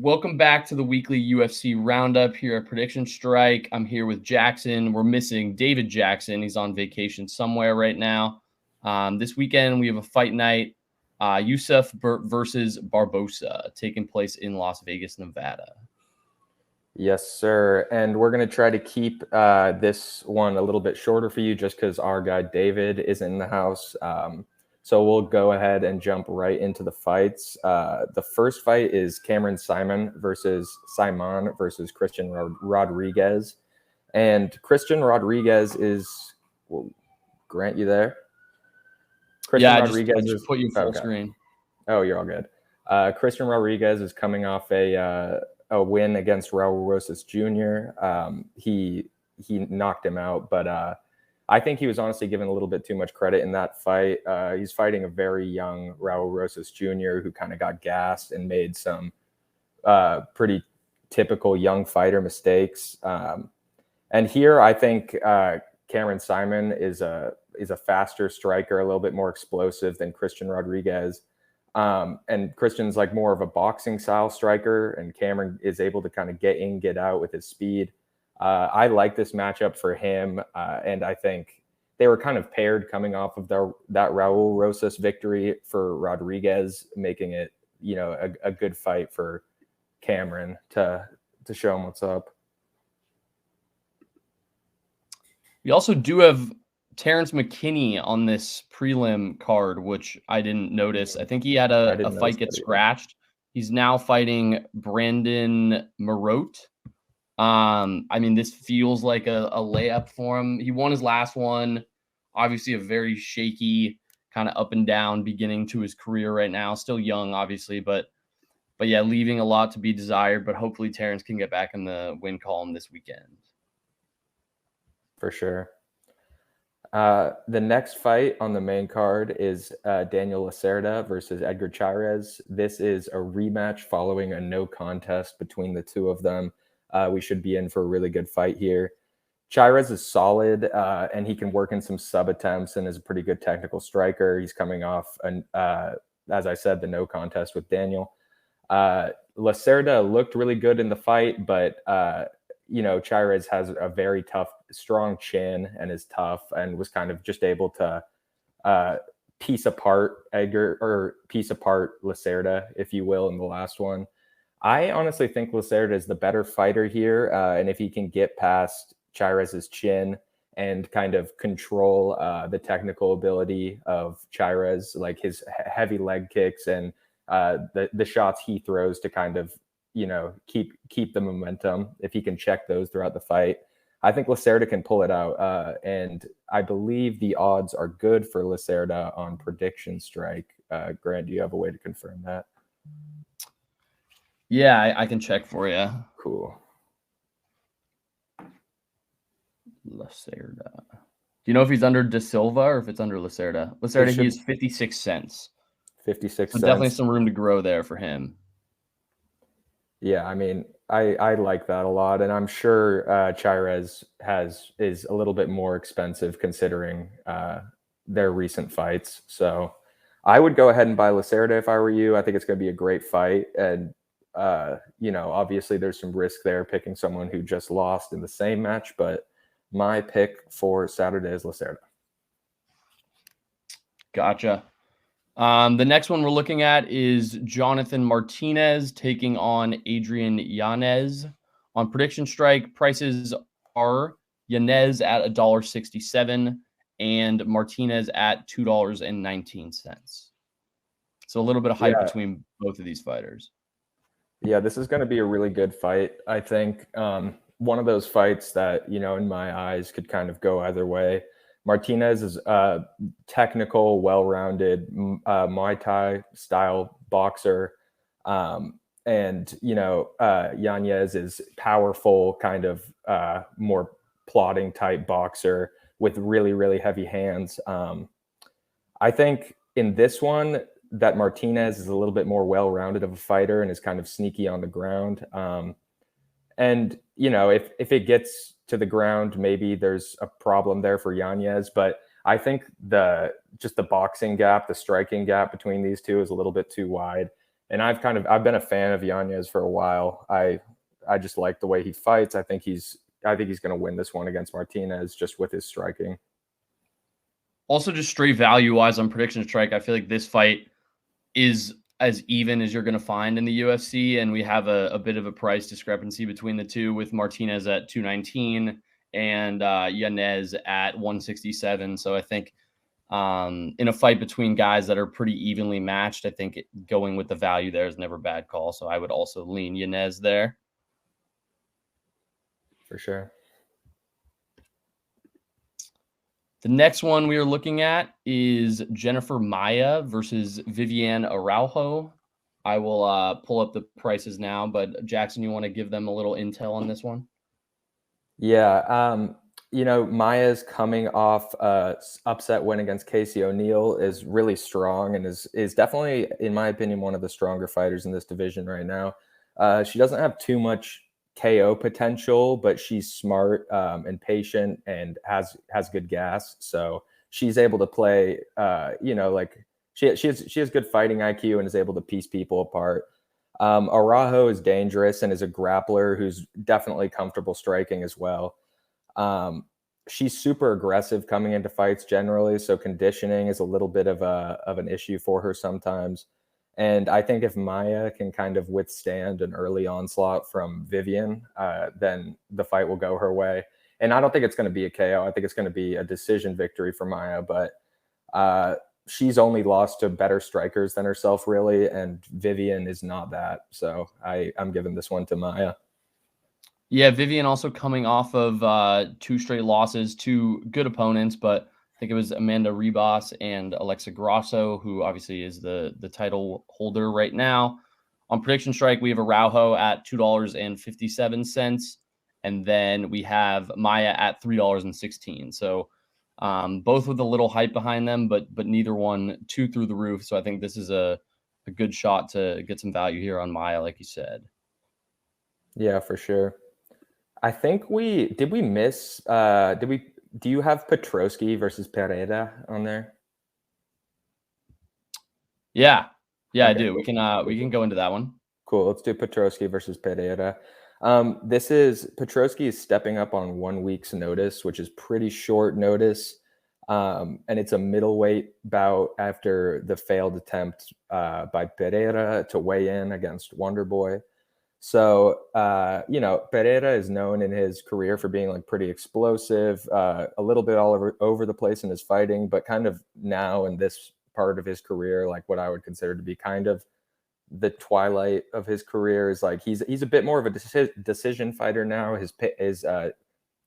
Welcome back to the weekly UFC roundup here at Prediction Strike. I'm here with Jackson. We're missing David Jackson. He's on vacation somewhere right now. This weekend, we have a fight night, Yusuff versus Barboza, taking place in Las Vegas, Nevada. Yes, sir. And we're going to try to keep this one a little bit shorter for you just because our guy David is in the house. So we'll go ahead and jump right into the fights. The first fight is Simon versus Christian Rodriguez. And Christian Rodriguez is, well, Grant, you there? Christian Rodriguez I just put you full screen. Oh, you're all good. Christian Rodriguez is coming off a win against Raul Rosas Jr. He knocked him out, but I think he was honestly given a little bit too much credit in that fight. He's fighting a very young Raul Rosas Jr. who kind of got gassed and made some pretty typical young fighter mistakes. And here, I think Simon is a faster striker, a little bit more explosive than Christian Rodriguez. And Christian's like more of a boxing style striker, and Cameron is able to kind of get in, get out with his speed. I like this matchup for him, and I think they were kind of paired coming off of that Raul Rosas victory for Rodriguez, making it, a good fight for Cameron to show him what's up. We also do have Terrence McKinney on this prelim card, which I didn't notice. I think he had a fight get scratched. He's now fighting Brandon Marotte. This feels like a layup for him. He won his last one. Obviously, a very shaky, kind of up and down beginning to his career right now. Still young, obviously, but yeah, leaving a lot to be desired. But hopefully, Terrence can get back in the win column this weekend. For sure. The next fight on the main card is Daniel Lacerda versus Edgar Chairez. This is a rematch following a no contest between the two of them. We should be in for a really good fight here. Chairez is solid, and he can work in some sub attempts and is a pretty good technical striker. He's coming off, as I said, the no contest with Daniel. Lacerda looked really good in the fight, but Chairez has a very tough, strong chin and is tough, and was kind of just able to piece apart Lacerda, if you will, in the last one. I honestly think Lacerda is the better fighter here, and if he can get past Chairez's chin and kind of control the technical ability of Chairez, like his heavy leg kicks and the shots he throws to kind of keep the momentum, if he can check those throughout the fight, I think Lacerda can pull it out. And I believe the odds are good for Lacerda on Prediction Strike. Grant, do you have a way to confirm that? Yeah, I can check for you. Cool. Lacerda. Do you know if he's under Da Silva or if it's under Lacerda? Lacerda, he is 56 cents. 56 cents. Definitely some room to grow there for him. Yeah, I like that a lot, and I'm sure Chairez is a little bit more expensive considering their recent fights. So I would go ahead and buy Lacerda if I were you. I think it's going to be a great fight, and obviously there's some risk there picking someone who just lost in the same match, but my pick for Saturday is Lacerda. Gotcha. The next one we're looking at is Jonathan Martinez taking on Adrian Yanez. On Prediction Strike, prices are Yanez at $1.67 and Martinez at $2.19. So a little bit of hype between both of these fighters. Yeah, this is going to be a really good fight. I think one of those fights that, in my eyes could kind of go either way. Martinez is a technical, well-rounded Muay Thai style boxer. And Yanez is powerful, kind of more plodding type boxer with really, really heavy hands. I think in this one that Martinez is a little bit more well-rounded of a fighter and is kind of sneaky on the ground. And, if it gets to the ground, maybe there's a problem there for Yanez, but I think the boxing gap, the striking gap between these two is a little bit too wide. And I've been a fan of Yanez for a while. I just like the way he fights. I think he's going to win this one against Martinez just with his striking. Also, just straight value-wise on Prediction Strike, I feel like this fight is as even as you're going to find in the UFC, and we have a bit of a price discrepancy between the two, with Martinez at 219 and Yanez at 167. So I think in a fight between guys that are pretty evenly matched, I think going with the value there is never a bad call. So I would also lean Yanez there. For sure. The next one we are looking at is Jennifer Maia versus Viviane Araujo. I will pull up the prices now, but Jackson, you want to give them a little intel on this one? Yeah. Maia's coming off upset win against Casey O'Neill is really strong and is definitely, in my opinion, one of the stronger fighters in this division right now. She doesn't have too much KO potential, but she's smart and patient and has good gas. So she's able to play, she has good fighting IQ and is able to piece people apart. Araujo is dangerous and is a grappler who's definitely comfortable striking as well. She's super aggressive coming into fights generally, so conditioning is a little bit of an issue for her sometimes. And I think if Maia can kind of withstand an early onslaught from Vivian, then the fight will go her way. And I don't think it's going to be a KO. I think it's going to be a decision victory for Maia, but she's only lost to better strikers than herself, really, and Vivian is not that. So I'm giving this one to Maia. Yeah, Vivian also coming off of 2 straight losses to good opponents, but I think it was Amanda Ribas and Alexa Grasso, who obviously is the title holder right now. On Prediction Strike, we have Araujo at $2.57, and then we have Maia at $3.16. So both with a little hype behind them, but neither one too through the roof. So I think this is a good shot to get some value here on Maia, like you said. Yeah, for sure. I think do you have Petrosky versus Pereira on there? Yeah, okay. I do. We can go into that one. Cool. Let's do Petrosky versus Pereira. Petrosky is stepping up on 1 week's notice, which is pretty short notice. And it's a middleweight bout after the failed attempt by Pereira to weigh in against Wonderboy. So, Pereira is known in his career for being like pretty explosive, a little bit all over the place in his fighting, but kind of now in this part of his career, like what I would consider to be kind of the twilight of his career, is like he's a bit more of a decision fighter now. His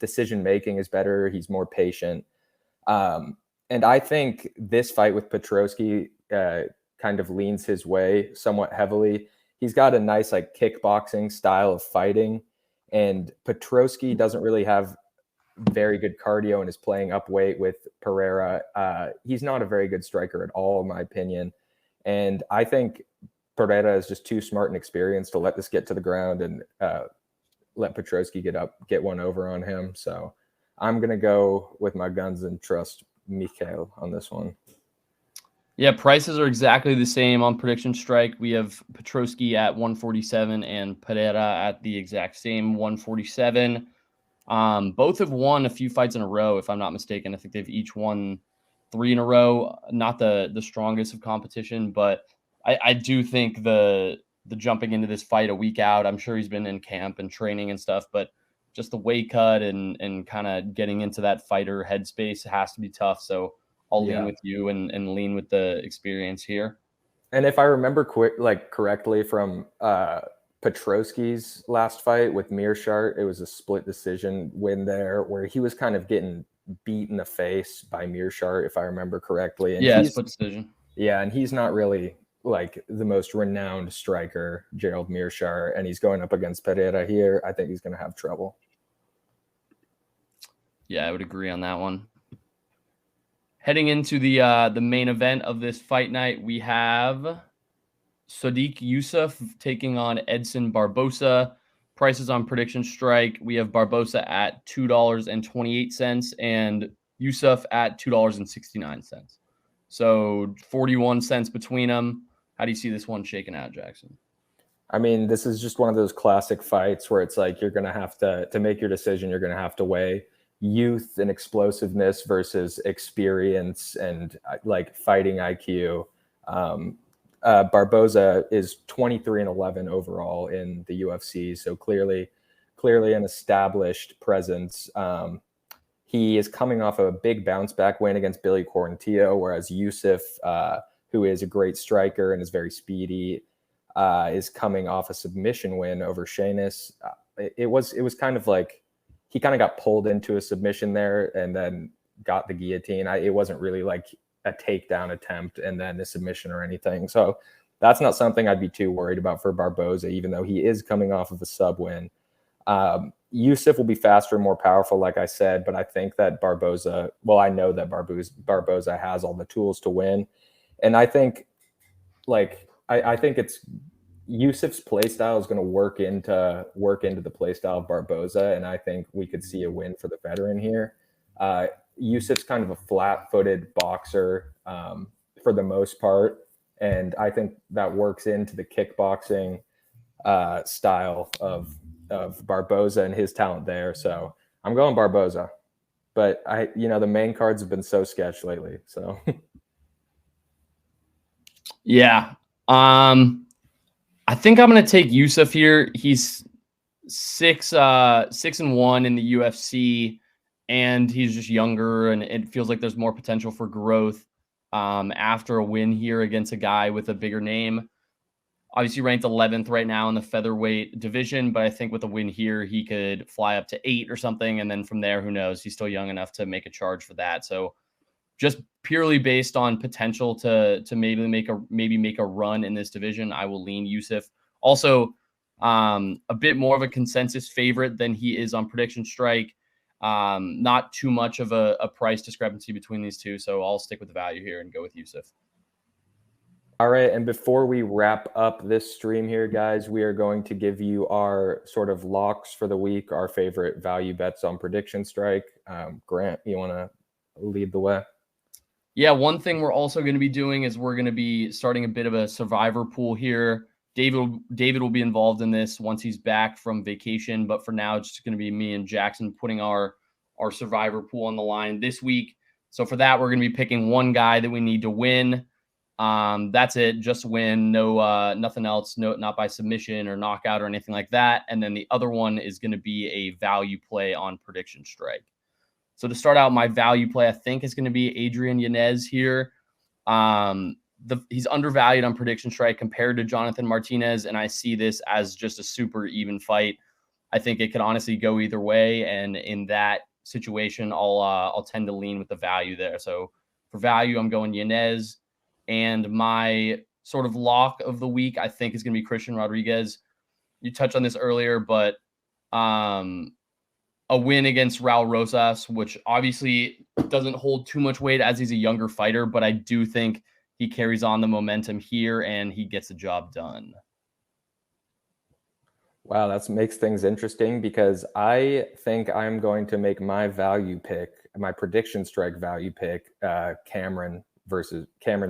decision making is better. He's more patient. And I think this fight with Petrosky kind of leans his way somewhat heavily. He's got a nice like kickboxing style of fighting, and Petrosky doesn't really have very good cardio and is playing up weight with Pereira. He's not a very good striker at all, in my opinion. And I think Pereira is just too smart and experienced to let this get to the ground and let Petrosky get one over on him. So I'm going to go with my guns and trust Mikhail on this one. Yeah, prices are exactly the same on Prediction Strike. We have Petrosky at 147 and Pereira at the exact same 147. Both have won a few fights in a row, if I'm not mistaken. I think they've each won 3 in a row. Not the strongest of competition, but I do think the jumping into this fight a week out, I'm sure he's been in camp and training and stuff, but just the weight cut and kind of getting into that fighter headspace has to be tough. So I'll lean with you and lean with the experience here. And if I remember correctly from Petrosky's last fight with Mearshart, it was a split decision win there where he was kind of getting beat in the face by Mearshart, if I remember correctly. And split decision. Yeah, and he's not really like the most renowned striker, Gerald Mearshart, and he's going up against Pereira here. I think he's going to have trouble. Yeah, I would agree on that one. Heading into the main event of this fight night, we have Sodiq Yusuff taking on Edson Barboza. Prices on Prediction Strike, we have Barboza at $2.28 and Yusuff at $2.69. So 41 cents between them. How do you see this one shaking out, Jackson? I mean, this is just one of those classic fights where it's like you're going to have to make your decision, you're going to have to weigh youth and explosiveness versus experience and like fighting IQ. Barboza is 23-11 overall in the UFC, so clearly an established presence. He is coming off of a big bounce back win against Billy Quarantillo, whereas Yusuff, who is a great striker and is very speedy, is coming off a submission win over Sheamus. It was kind of like he kind of got pulled into a submission there and then got the guillotine. It wasn't really like a takedown attempt and then a submission or anything. So that's not something I'd be too worried about for Barboza, even though he is coming off of a sub win. Yusuff will be faster and more powerful, like I said, but I think that I know that Barboza has all the tools to win. And I think I think it's Yusuff's play style is going to work into the play style of Barboza, and I think we could see a win for the veteran here. Yusuff's kind of a flat-footed boxer for the most part, and I think that works into the kickboxing style of Barboza and his talent there. So I'm going Barboza, but the main cards have been so sketch lately. So yeah. I think I'm going to take Yusuff here. He's 6-1 in the UFC, and he's just younger, and it feels like there's more potential for growth after a win here against a guy with a bigger name. Obviously ranked 11th right now in the featherweight division, but I think with a win here, he could fly up to 8 or something, and then from there, who knows? He's still young enough to make a charge for that. So just purely based on potential to maybe make a run in this division, I will lean Yusuff. Also, a bit more of a consensus favorite than he is on Prediction Strike. Not too much of a price discrepancy between these two, so I'll stick with the value here and go with Yusuff. All right, and before we wrap up this stream here, guys, we are going to give you our sort of locks for the week, our favorite value bets on Prediction Strike. Grant, you want to lead the way? Yeah, one thing we're also going to be doing is we're going to be starting a bit of a survivor pool here. David will be involved in this once he's back from vacation, but for now, it's just going to be me and Jackson putting our survivor pool on the line this week. So for that, we're going to be picking one guy that we need to win. That's it, just win, no nothing else, not by submission or knockout or anything like that. And then the other one is going to be a value play on Prediction Strike. So to start out, my value play, I think, is going to be Adrian Yanez here. He's undervalued on Prediction Strike compared to Jonathan Martinez, and I see this as just a super even fight. I think it could honestly go either way, and in that situation, I'll tend to lean with the value there. So for value, I'm going Yanez, and my sort of lock of the week, I think, is going to be Christian Rodriguez. You touched on this earlier, but a win against Raul Rosas, which obviously doesn't hold too much weight as he's a younger fighter, but I do think he carries on the momentum here and he gets the job done. Wow, that makes things interesting because I think I'm going to make my value pick, my Prediction Strike value pick, Cameron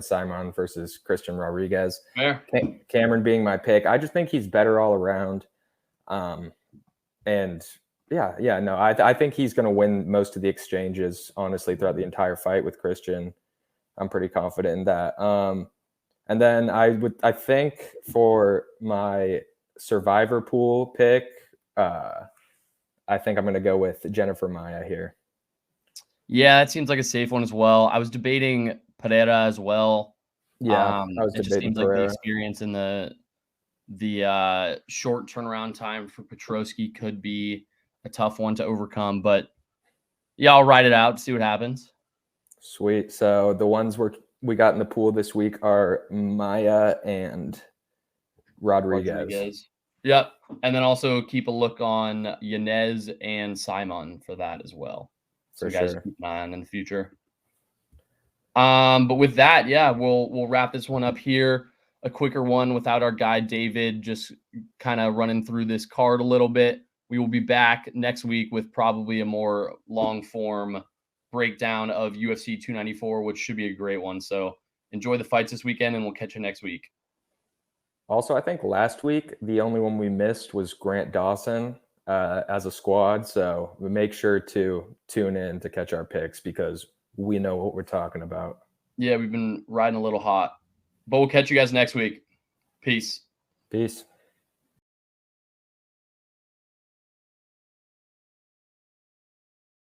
Simon versus Christian Rodriguez. Fair. Cameron being my pick. I just think he's better all around. And I think he's going to win most of the exchanges, honestly, throughout the entire fight with Christian. I'm pretty confident in that. And then I think for my survivor pool pick, I think I'm going to go with Jennifer Maia here. Yeah, that seems like a safe one as well. I was debating Pereira as well. Yeah, I was it just seems Pereira. Like the experience and the short turnaround time for Petrosky could be a tough one to overcome. But yeah, I'll ride it out, see what happens. Sweet. So the ones we got in the pool this week are Maia and Rodriguez. Yep. And then also keep a look on Yanez and Simon for that as well. So you guys keep an eye on in the future. But with that, yeah, we'll wrap this one up here. A quicker one without our guy David, just kind of running through this card a little bit. We will be back next week with probably a more long form breakdown of UFC 294, which should be a great one. So enjoy the fights this weekend, and we'll catch you next week. Also, I think last week, the only one we missed was Grant Dawson as a squad. So we make sure to tune in to catch our picks because we know what we're talking about. Yeah, we've been riding a little hot. But we'll catch you guys next week. Peace. Peace.